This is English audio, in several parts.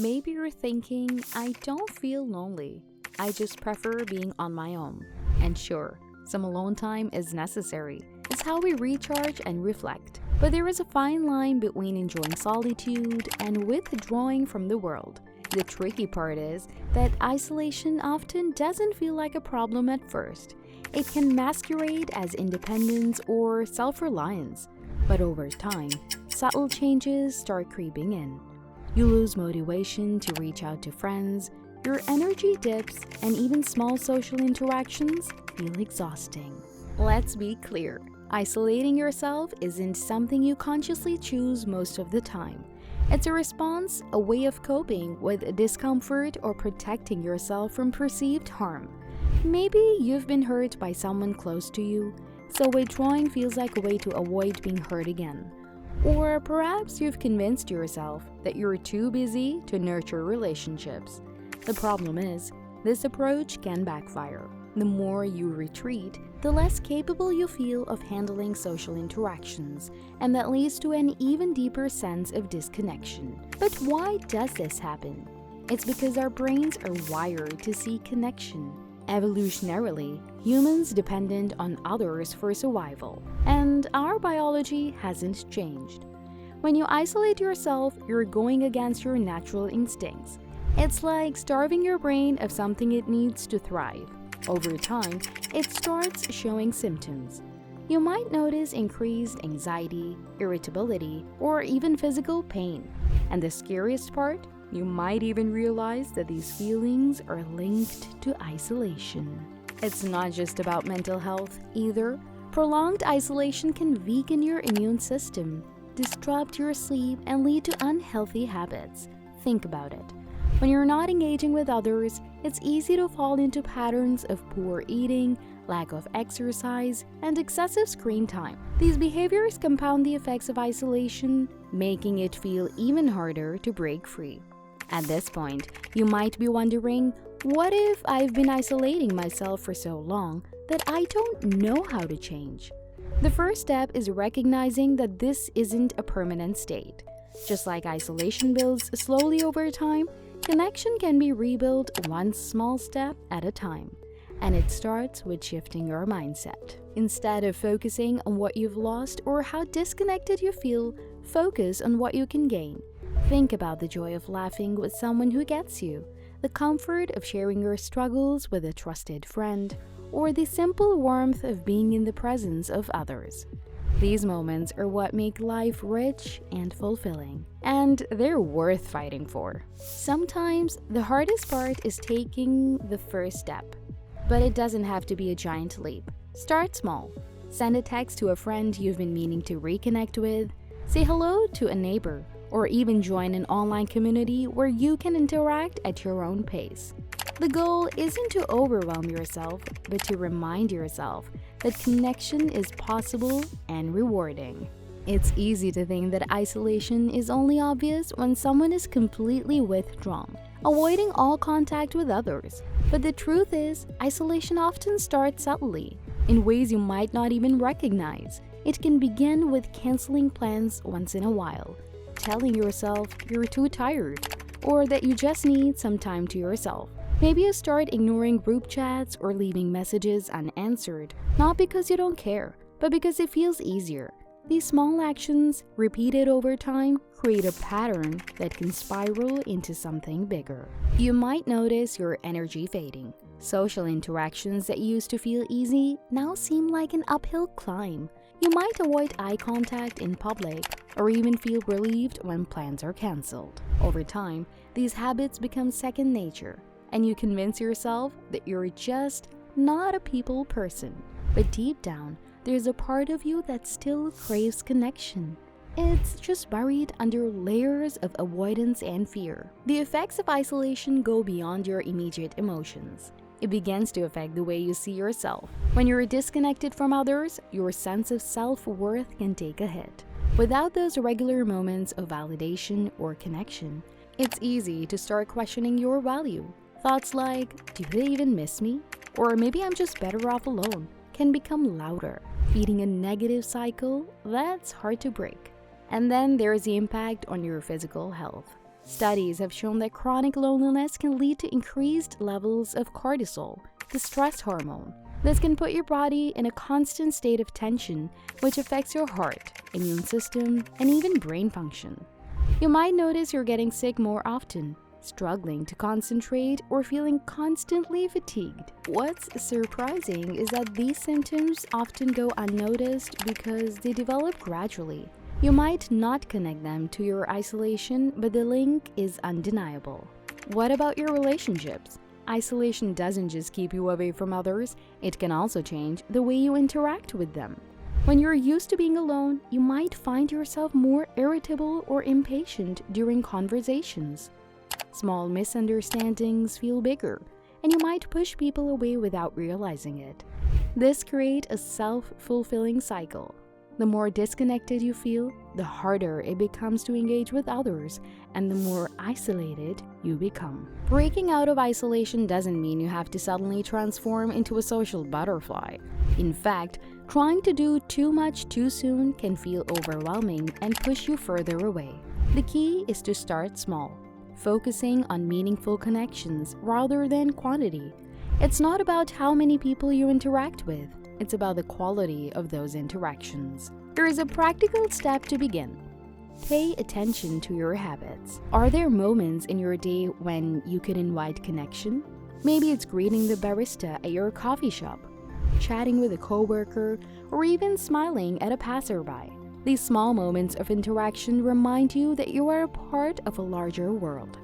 Maybe you're thinking, I don't feel lonely. I just prefer being on my own. And sure, some alone time is necessary. It's how we recharge and reflect. But there is a fine line between enjoying solitude and withdrawing from the world. The tricky part is that isolation often doesn't feel like a problem at first. It can masquerade as independence or self-reliance. But over time, subtle changes start creeping in. You lose motivation to reach out to friends, your energy dips, and even small social interactions feel exhausting. Let's be clear, isolating yourself isn't something you consciously choose most of the time. It's a response, a way of coping with discomfort or protecting yourself from perceived harm. Maybe you've been hurt by someone close to you, so withdrawing feels like a way to avoid being hurt again. Or perhaps you've convinced yourself that you're too busy to nurture relationships. The problem is, this approach can backfire. The more you retreat, the less capable you feel of handling social interactions, and that leads to an even deeper sense of disconnection. But why does this happen? It's because our brains are wired to seek connection. Evolutionarily, humans depended on others for survival, and our biology hasn't changed. When you isolate yourself, you're going against your natural instincts. It's like starving your brain of something it needs to thrive. Over time, it starts showing symptoms. You might notice increased anxiety, irritability, or even physical pain. And the scariest part? You might even realize that these feelings are linked to isolation. It's not just about mental health either. Prolonged isolation can weaken your immune system, disrupt your sleep, and lead to unhealthy habits. Think about it. When you're not engaging with others, it's easy to fall into patterns of poor eating, lack of exercise, and excessive screen time. These behaviors compound the effects of isolation, making it feel even harder to break free. At this point, you might be wondering, what if I've been isolating myself for so long that I don't know how to change? The first step is recognizing that this isn't a permanent state. Just like isolation builds slowly over time, connection can be rebuilt one small step at a time. And it starts with shifting your mindset. Instead of focusing on what you've lost or how disconnected you feel, focus on what you can gain. Think about the joy of laughing with someone who gets you, the comfort of sharing your struggles with a trusted friend, or the simple warmth of being in the presence of others. These moments are what make life rich and fulfilling, and they're worth fighting for. Sometimes, the hardest part is taking the first step, but it doesn't have to be a giant leap. Start small. Send a text to a friend you've been meaning to reconnect with, say hello to a neighbor, or even join an online community where you can interact at your own pace. The goal isn't to overwhelm yourself, but to remind yourself that connection is possible and rewarding. It's easy to think that isolation is only obvious when someone is completely withdrawn, avoiding all contact with others. But the truth is, isolation often starts subtly, in ways you might not even recognize. It can begin with canceling plans once in a while, telling yourself you're too tired, or that you just need some time to yourself. Maybe you start ignoring group chats or leaving messages unanswered, not because you don't care, but because it feels easier. These small actions, repeated over time, create a pattern that can spiral into something bigger. You might notice your energy fading. Social interactions that used to feel easy now seem like an uphill climb. You might avoid eye contact in public or even feel relieved when plans are cancelled. Over time, these habits become second nature, and you convince yourself that you're just not a people person. But deep down, there's a part of you that still craves connection. It's just buried under layers of avoidance and fear. The effects of isolation go beyond your immediate emotions. It begins to affect the way you see yourself. When you're disconnected from others, your sense of self-worth can take a hit. Without those regular moments of validation or connection, it's easy to start questioning your value. Thoughts like, do they even miss me? Or maybe I'm just better off alone, can become louder, feeding a negative cycle that's hard to break. And then there's the impact on your physical health. Studies have shown that chronic loneliness can lead to increased levels of cortisol, the stress hormone. This can put your body in a constant state of tension, which affects your heart, immune system, and even brain function. You might notice you're getting sick more often, struggling to concentrate, or feeling constantly fatigued. What's surprising is that these symptoms often go unnoticed because they develop gradually. You might not connect them to your isolation, but the link is undeniable. What about your relationships? Isolation doesn't just keep you away from others, it can also change the way you interact with them. When you're used to being alone, you might find yourself more irritable or impatient during conversations. Small misunderstandings feel bigger, and you might push people away without realizing it. This creates a self-fulfilling cycle. The more disconnected you feel, the harder it becomes to engage with others, and the more isolated you become. Breaking out of isolation doesn't mean you have to suddenly transform into a social butterfly. In fact, trying to do too much too soon can feel overwhelming and push you further away. The key is to start small, focusing on meaningful connections rather than quantity. It's not about how many people you interact with. It's about the quality of those interactions. Here is a practical step to begin. Pay attention to your habits. Are there moments in your day when you could invite connection? Maybe it's greeting the barista at your coffee shop, chatting with a coworker, or even smiling at a passerby. These small moments of interaction remind you that you are a part of a larger world.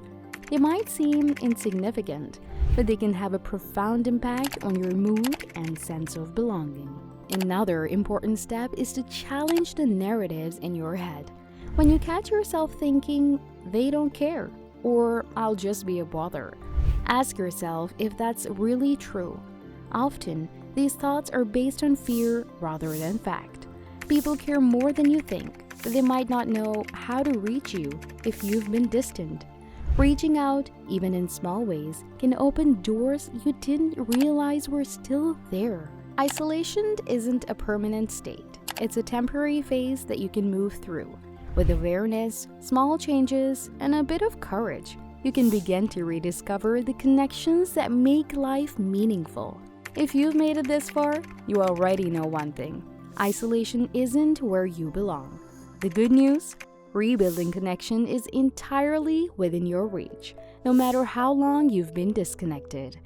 They might seem insignificant, but they can have a profound impact on your mood and sense of belonging. Another important step is to challenge the narratives in your head. When you catch yourself thinking, "they don't care," or "I'll just be a bother," ask yourself if that's really true. Often, these thoughts are based on fear rather than fact. People care more than you think, but they might not know how to reach you if you've been distant. Reaching out, even in small ways, can open doors you didn't realize were still there. Isolation isn't a permanent state. It's a temporary phase that you can move through. With awareness, small changes, and a bit of courage, you can begin to rediscover the connections that make life meaningful. If you've made it this far, you already know one thing. Isolation isn't where you belong. The good news? Rebuilding connection is entirely within your reach, no matter how long you've been disconnected.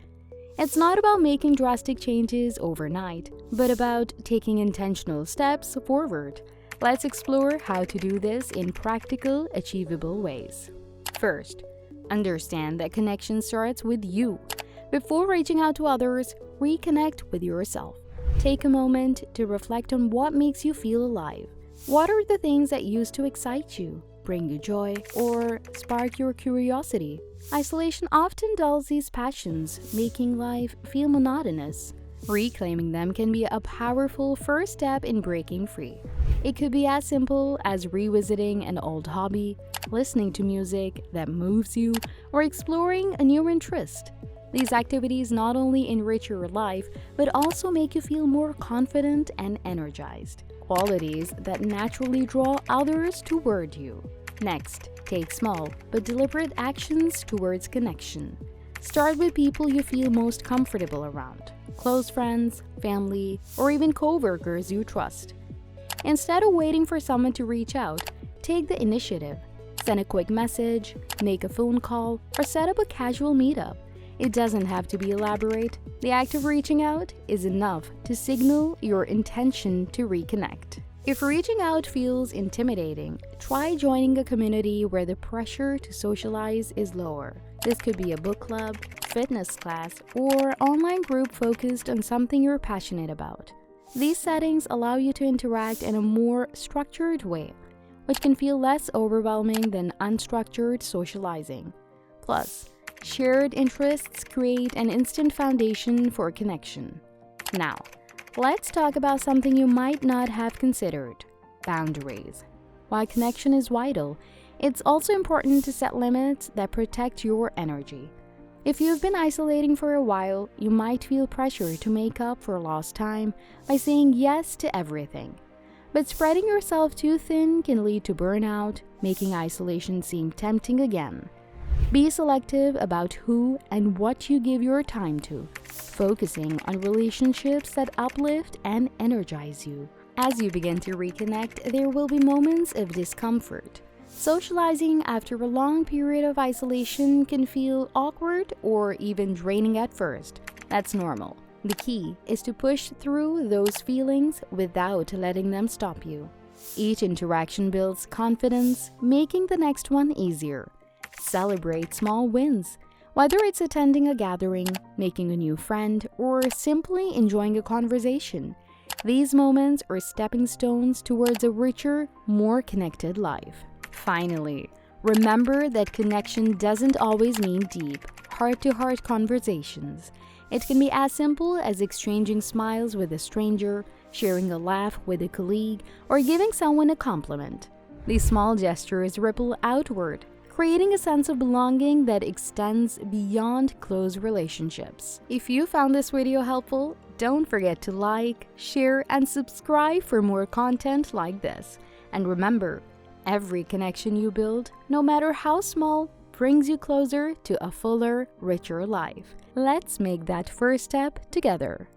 It's not about making drastic changes overnight, but about taking intentional steps forward. Let's explore how to do this in practical, achievable ways. First, understand that connection starts with you. Before reaching out to others, reconnect with yourself. Take a moment to reflect on what makes you feel alive. What are the things that used to excite you, bring you joy, or spark your curiosity? Isolation often dulls these passions, making life feel monotonous. Reclaiming them can be a powerful first step in breaking free. It could be as simple as revisiting an old hobby, listening to music that moves you, or exploring a new interest. These activities not only enrich your life, but also make you feel more confident and energized, qualities that naturally draw others toward you. Next, take small but deliberate actions towards connection. Start with people you feel most comfortable around, close friends, family, or even coworkers you trust. Instead of waiting for someone to reach out, take the initiative. Send a quick message, make a phone call, or set up a casual meetup. It doesn't have to be elaborate. The act of reaching out is enough to signal your intention to reconnect. If reaching out feels intimidating, try joining a community where the pressure to socialize is lower. This could be a book club, fitness class, or online group focused on something you're passionate about. These settings allow you to interact in a more structured way, which can feel less overwhelming than unstructured socializing. Plus, shared interests create an instant foundation for connection. Now, let's talk about something you might not have considered: boundaries. While connection is vital, it's also important to set limits that protect your energy. If you've been isolating for a while, you might feel pressure to make up for lost time by saying yes to everything. But spreading yourself too thin can lead to burnout, making isolation seem tempting again. Be selective about who and what you give your time to, focusing on relationships that uplift and energize you. As you begin to reconnect, there will be moments of discomfort. Socializing after a long period of isolation can feel awkward or even draining at first. That's normal. The key is to push through those feelings without letting them stop you. Each interaction builds confidence, making the next one easier. Celebrate small wins, whether it's attending a gathering, making a new friend, or simply enjoying a conversation. These moments are stepping stones towards a richer, more connected life. Finally, remember that connection doesn't always mean deep, heart-to-heart conversations. It can be as simple as exchanging smiles with a stranger, sharing a laugh with a colleague, or giving someone a compliment. These small gestures ripple outward, creating a sense of belonging that extends beyond close relationships. If you found this video helpful, don't forget to like, share, and subscribe for more content like this. And remember, every connection you build, no matter how small, brings you closer to a fuller, richer life. Let's make that first step together.